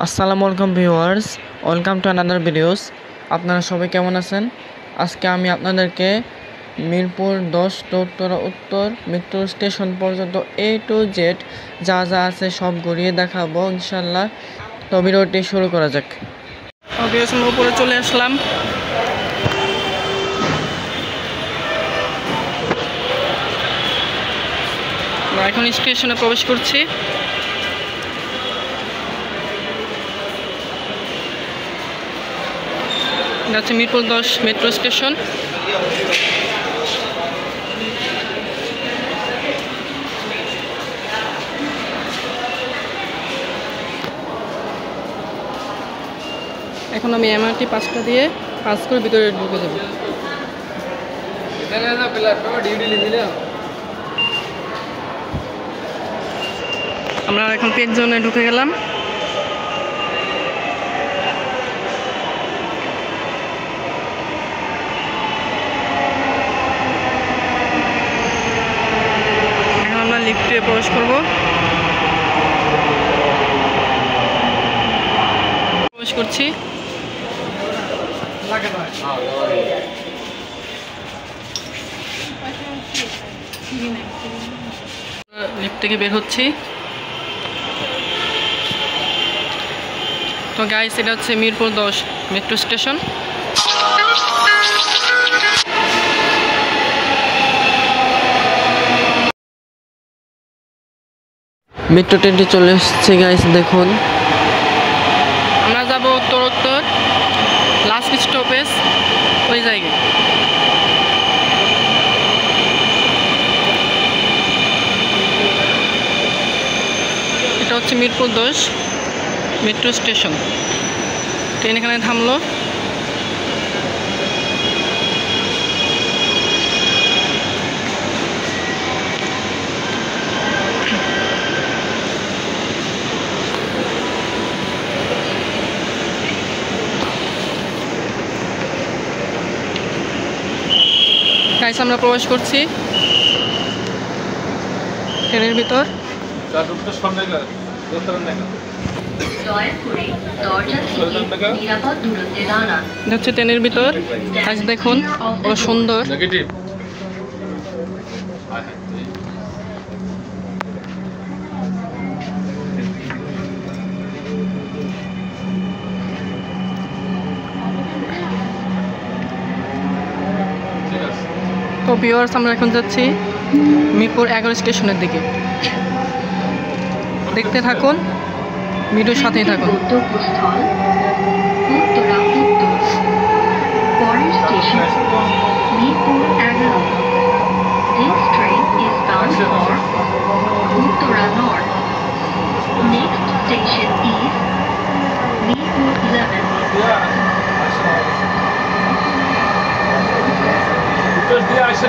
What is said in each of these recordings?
আসসালামু আলাইকুম viewers, welcome to another videos. আপনারা সবাই কেমন আছেন? আজকে আমি আপনাদেরকে মিরপুর 10 উত্তর মেট্রো স্টেশন পর্যন্ত A to Z যা যা আছে সব ঘুরিয়ে দেখাবো ইনশাল্লাহ। তো ভিডিওটি শুরু করা যাক। উপরে চলে আসলাম। এখন স্টেশনে প্রবেশ করছি। যাচ্ছে মিরপুর 10 মেট্রো স্টেশন। এখন আমি MRT পাসটা দিয়ে পাস করে ভিতরে ঢুকে যাব। আমরা এখন পেজ জোনে ঢুকে গেলাম। এখন আমরা লিফটে প্রবেশ করব। প্রবেশ করছি। লিফট থেকে বের হচ্ছি। তো গাইস, এটা হচ্ছে মিরপুর 10 মেট্রো স্টেশন। মেট্রো ট্রেনটি চলে এসেছে গাইস, দেখুন। আমরা যাব উত্তর লাস্ট স্টপেজ ওই জায়গায়। এটা হচ্ছে মিরপুর 10 মেট্রো স্টেশন। ট্রেন এখানে থামলো। গাইস, আমরা প্রবেশ করছি ট্রেনের ভিতর। হচ্ছে ট্রেনের ভিতর। আজ দেখুন কত সুন্দর। তো ভিউয়ার্স, আমরা এখন যাচ্ছি মিরপুর 11 স্টেশনের দিকে। দেখতে থাকুন, ভিডিওর সাথেই থাকুন।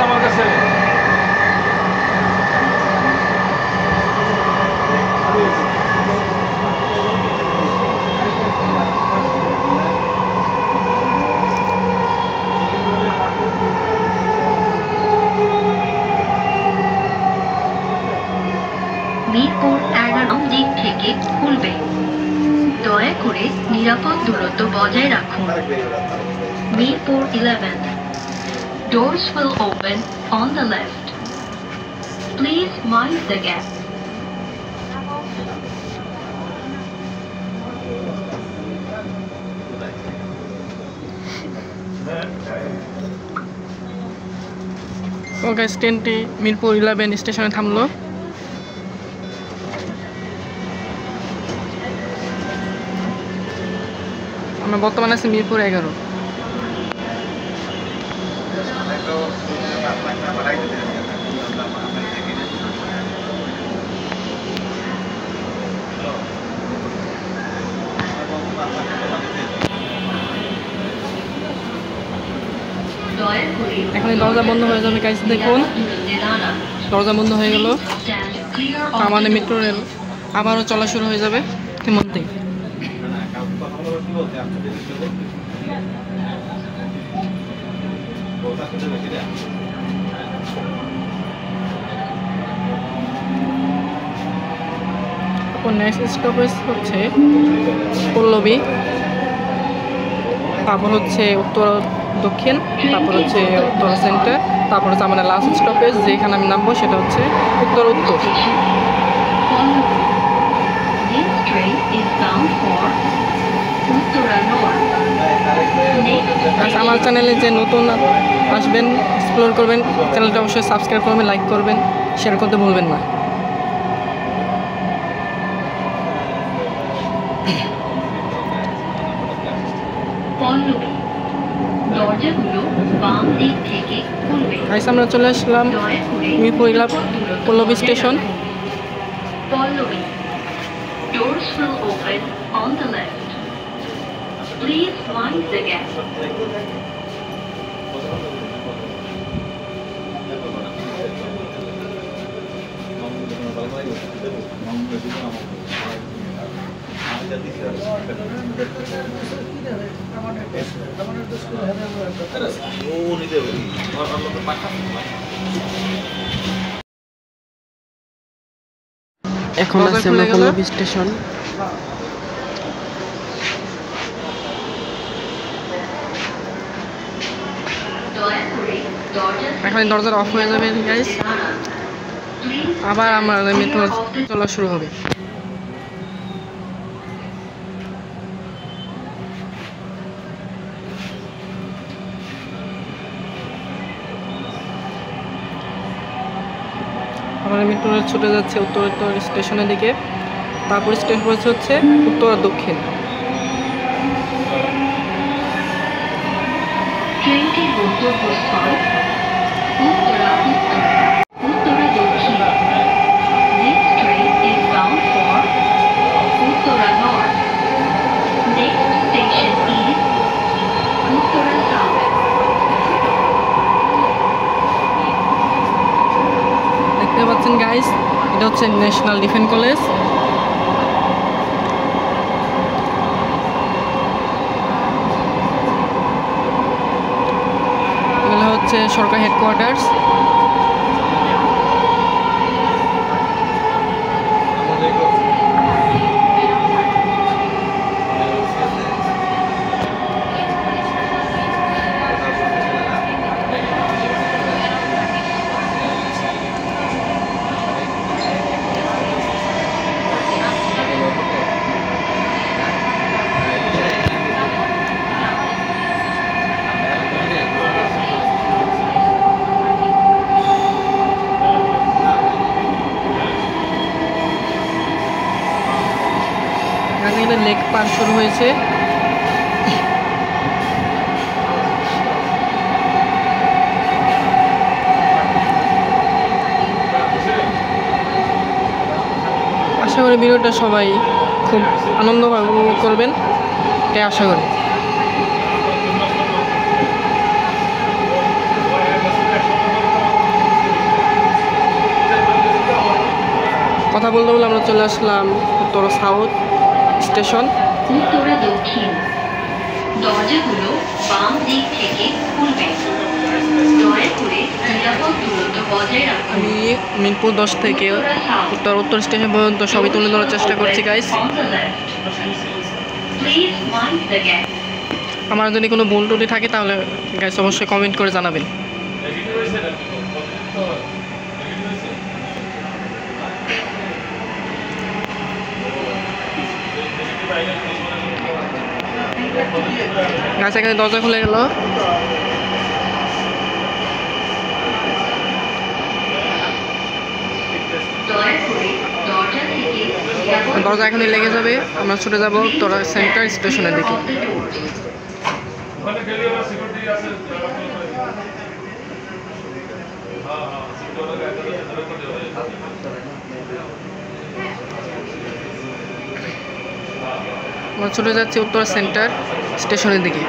আমার কাছে মিরপুর 11 দিক থেকে খুলবে, দয়া করে নিরাপদ দূরত্ব বজায় রাখুন। Mirpur 11, doors will open on the left. Please mind the gap. ওকে, ট্রেনটি মিরপুর 11 স্টেশনে থামলো। আমরা বর্তমানে আছি মিরপুর 11। এখন দরজা বন্ধ হয়ে যাবে গাইস, দেখুন দরজা বন্ধ হয়ে গেল। আমাদের মেট্রো রেল আবারও চলা শুরু হয়ে যাবে ইতিমধ্যেই। তারপর নেক্সট স্টপেজ হচ্ছে পল্লবী, তারপর হচ্ছে উত্তর দক্ষিণ, তারপর হচ্ছে উত্তর সেন্টার, তারপর হচ্ছে আমাদের লাস্ট স্টপেজ যেখানে আমি নামবো সেটা হচ্ছে উত্তর উত্তর। This train is bound for Uttara North. Next আমার চ্যানেলে যে নতুন আসবেন, এক্সপ্লোর করবেন, চ্যানেলটা অবশ্যই সাবস্ক্রাইব করবেন, লাইক করবেন, শেয়ার করতে ভুলবেন না। পল্লবী, দরজাগুলো বাম দিক থেকে খুলবে। গাইস আমরা চলে আসলাম দয়া করে মিরপুর পল্লবী বজায় স্টেশন। রাখুন। Pallavi, doors will open on the left. Please mind the gap. এখন আছে আমরা পল্লবী স্টেশন। দয়া করে এখন দরজা অফ হয়ে যাবে গাইস, আবার আমাদের মেট্রো চলা শুরু হবে। আমাদের মেট্রো ছুটে যাচ্ছে উত্তর উত্তর স্টেশনের দিকে, তারপর স্টেশন হচ্ছে উত্তর আর দক্ষিণ। ট্রেনটির গন্তব্যস্থল উত্তরা উত্তর, উত্তরা দক্ষিণ। This train is bound for Uttara North. Next station is Uttara South. দেখতে পাচ্ছেন গাইস, এটা হচ্ছে ন্যাশনাল ডিফেন্স কলেজ। এগুলো হচ্ছে সরকারি হেডকোয়ার্টার্স। এখানে লেক পার শুরু হয়েছে। আশা করি ভিডিওটা সবাই খুব আনন্দ উপভোগ করবেন, এটাই আশা করি। কথা বলতে বলতে আমরা চলে আসলাম উত্তর সাউথ স্টেশন। উত্তরা দক্ষিণ, দরজাগুলো বাম দিক থেকে খুলবে। দয়া করে নিরাপদ দূরত্ব বজায় রাখুন। আমি মিরপুর 10 থেকে উত্তর উত্তর স্টেশন পর্যন্ত সবই তুলে ধরার চেষ্টা করছি guys. Please mind the gap. আমার যদি কোনো ভুল টুটি থাকে তাহলে গাইস অবশ্যই কমেন্ট করে জানাবেন। গাছ এখানে দরজা খুলে গেল। দয়া করে দরজা থেকে নিরাপদ দরজা এখানে লেগে যাবে, আমরা ছুটে যাব তোরা সেন্টার স্টেশনের দিকে। of the doors. ওখানে গেলে আবার সিকিউরিটি আছে হ্যাঁ হ্যাঁ সিকিউরিটি একটা করে দেবে আমরা ছুটে যাচ্ছি উত্তর সেন্টার স্টেশনের দিকে।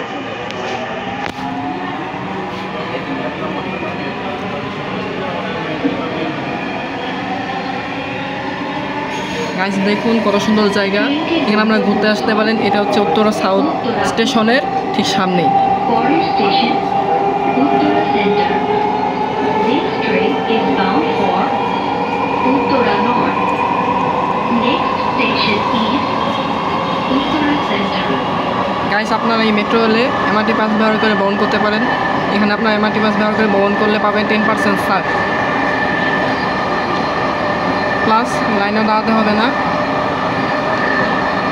গাইস দেখুন কত সুন্দর জায়গা, এখানে আপনারা ঘুরতে আসতে পারেন। এটা হচ্ছে উত্তরা সাউথ স্টেশনের ঠিক সামনেই। Forest Station, Uttara Center. This train is bound for Uttara North. Next station is Uttara Center. Guys, আপনারা এই মেট্রো রেলে এমআরটি পাস ব্যবহার করে ভ্রমণ করতে পারেন। এখানে আপনার এমআরটি পাস ব্যবহার করে ভ্রমণ করলে পাবেন 10% ছাড়, প্লাস লাইনেও দাঁড়াতে হবে না।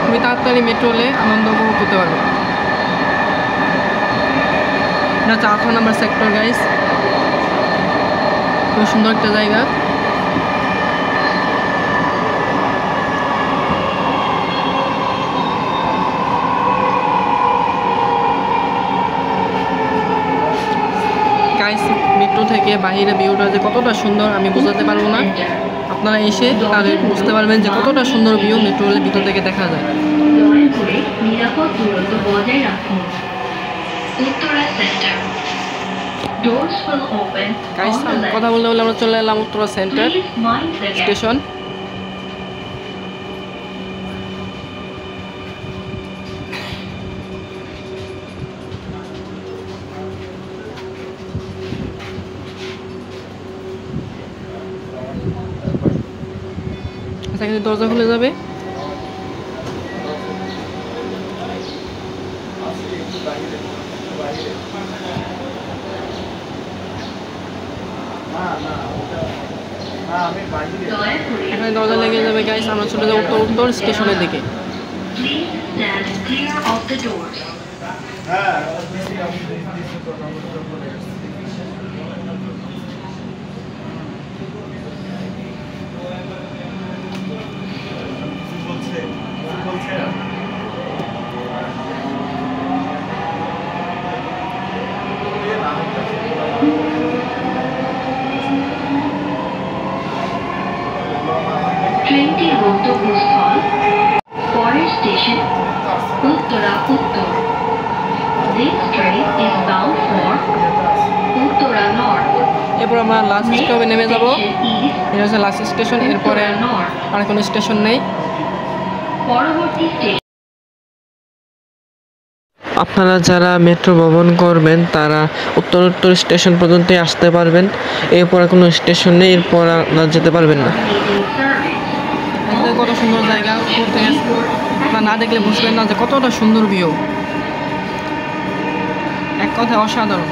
খুবই তাড়াতাড়ি মেট্রো রেলে আনন্দ উপভোগ করতে পারবেন। এটা হচ্ছে 18 নম্বর সেক্টর গাইস, খুব সুন্দর একটা জায়গা। গাইস, মেট্রো থেকে বাইরে ভিউটা যে কতটা সুন্দর আমি বোঝাতে পারবো না। আপনারা এসে তাহলে বুঝতে পারবেন যে কতটা সুন্দর ভিউ মেট্রো রেলের ভিতর থেকে দেখা যায়। দয়া করে নিরাপদ দূরত্ব বজায় রাখুন। Uttara centre. Doors will open guys, on the left. কথা বলতে বলতে আমরা চলে এলাম Uttara centre Please mind the gap. Station. এখানে দরজা খুলে যাবে। দয়া করে এখানে দরজা লেগে যাবে গাইস, আমরা চলে যাবো উত্তর স্টেশনের দিকে। please stand clear of the doors. ট্রেনটি গন্তব্যস্থল পরের স্টেশন উত্তরা উত্তর। This train is bound for Uttara North. এরপর আমরা লাস্ট Next স্টপে নেমে যাব। station is এটা হচ্ছে লাস্ট স্টেশন, এরপরে Uttara North. আর কোনো স্টেশন নেই। পরবর্তী স্টেশন আপনারা যারা মেট্রো ভ্রমণ করবেন তারা উত্তর স্টেশন পর্যন্তই আসতে পারবেন। এরপর কোনো স্টেশন নেই, এরপর আপনারা যেতে পারবেন না। সার্ভিস। কত সুন্দর জায়গা, উপর থেকে আপনারা না দেখলে বুঝবেন না যে কতটা সুন্দর ভিউ। এক কথায় অসাধারণ।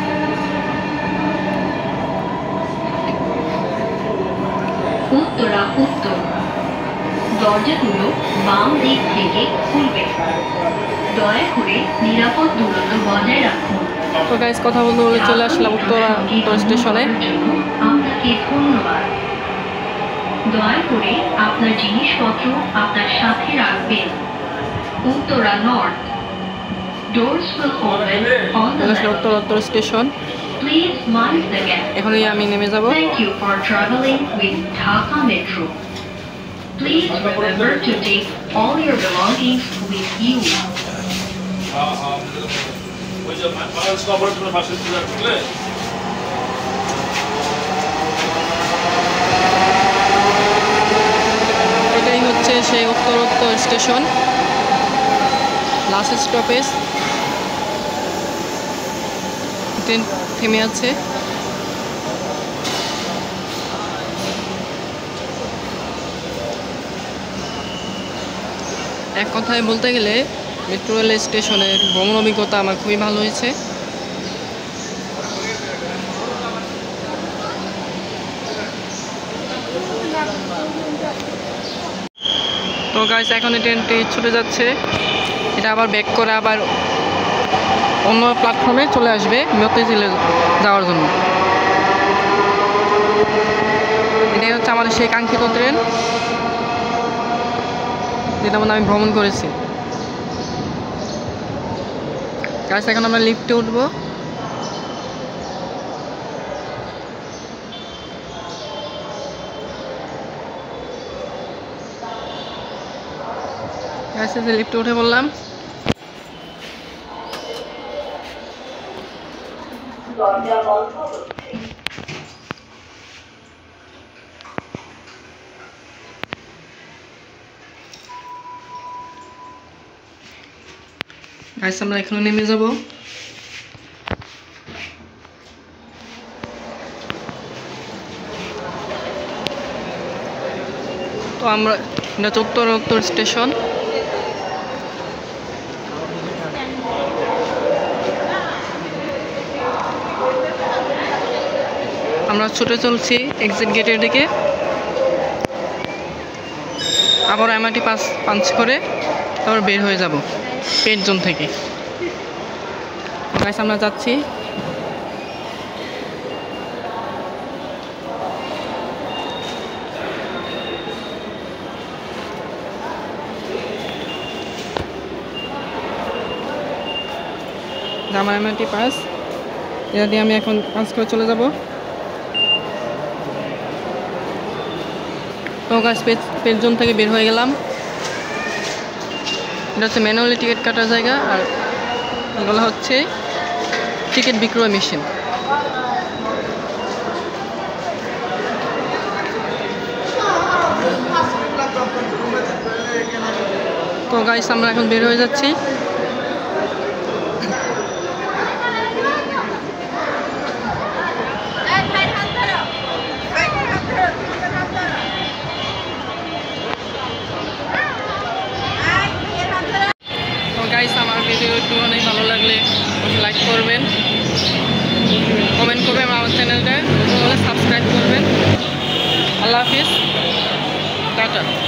উত্তরা উত্তর। দরজাগুলো বাম দিক থেকে খুলবে। দয়া করে নিরাপদ দূরত্ব বজায় রাখুন। তো গাইস, কথা বলতে বলে চলে আসলাম উত্তর স্টেশনে। আপনাকে ধন্যবাদ। দয়া করে আপনার জিনিসপত্র আপনার সাথে রাখবেন। Uttara north. Doors will open on the left. উত্তর station. Please mind the gap. এখানেই আমি নেমে যাব। Thank you for traveling with Dhaka Metro. Please remember to take all your belongings with you. ওই যে বাংলাদেশ কর্পোরেশনের পাশে ঢুকলে এটাই হচ্ছে সেই উত্তর স্টেশন, লাস্ট স্টপেজ। ট্রেন থেমে আছে। এক কথায় বলতে গেলে মেট্রো রেল স্টেশনের ভ্রমণ অভিজ্ঞতা আমার খুবই ভালো হয়েছে। তো গাইস, এখন এই ট্রেনটি ছুটে যাচ্ছে। এটা আবার ব্যাক করে আবার অন্য প্ল্যাটফর্মে চলে আসবে মতিঝিলে যাওয়ার জন্য। এটাই হচ্ছে আমাদের সেই কাঙ্ক্ষিত ট্রেন, যেটা মানে আমি ভ্রমণ করেছি। গাইস, এখন আমরা লিফটে উঠবো। গাইস, লিফটে উঠে বললাম। গাইস, আমরা এখানে নেমে যাব। তো আমরা এটা উত্তর স্টেশন। আমরা ছুটে চলছি এক্সিট গেটের দিকে। আবার এমআরটি পাঞ্চ করে তারপর বের হয়ে যাব পেড জোন থেকে। গাইস আমরা যাচ্ছি। আমার এমআরটি পাস, এটা দিয়ে আমি এখন পাস করে চলে যাব। তো গাইস পেড জোন থেকে বের হয়ে গেলাম। এটা হচ্ছে ম্যানুয়ালি টিকিট কাটার জায়গা, আর এগুলো হচ্ছে টিকিট বিক্রয় মেশিন। তো গাইস আমরা এখন বের হয়ে যাচ্ছি। গাইস আমার ভিডিও একটু অনেক ভালো লাগলে লাইক করবেন, কমেন্ট করবেন, আমার চ্যানেলটা সাবস্ক্রাইব করবেন। আল্লাহ হাফিজ, টাটা।